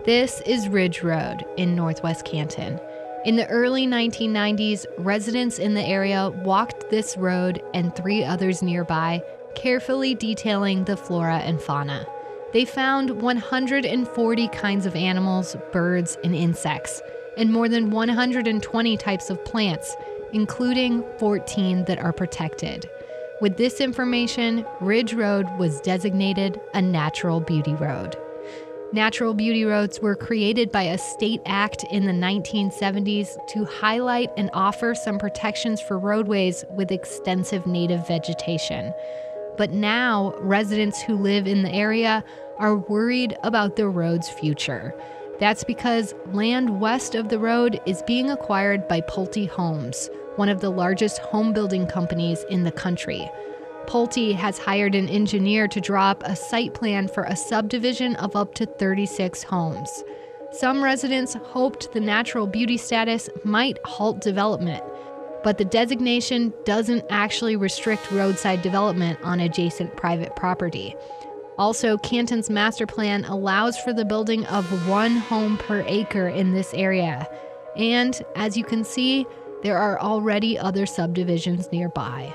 This is Ridge Road in Northwest Canton. In the early 1990s, residents in the area walked this road and 3 others nearby, carefully detailing the flora and fauna. They found 140 kinds of animals, birds, and insects, and more than 120 types of plants, including 14 that are protected. With this information, Ridge Road was designated a natural beauty road. Natural beauty roads were created by a state act in the 1970s to highlight and offer some protections for roadways with extensive native vegetation. But now, residents who live in the area are worried about the road's future. That's because land west of the road is being acquired by Pulte Homes, one of the largest home building companies in the country. Pulte has hired an engineer to draw up a site plan for a subdivision of up to 36 homes. Some residents hoped the natural beauty status might halt development, but the designation doesn't actually restrict roadside development on adjacent private property. Also, Canton's master plan allows for the building of 1 home per acre in this area. And as you can see, there are already other subdivisions nearby.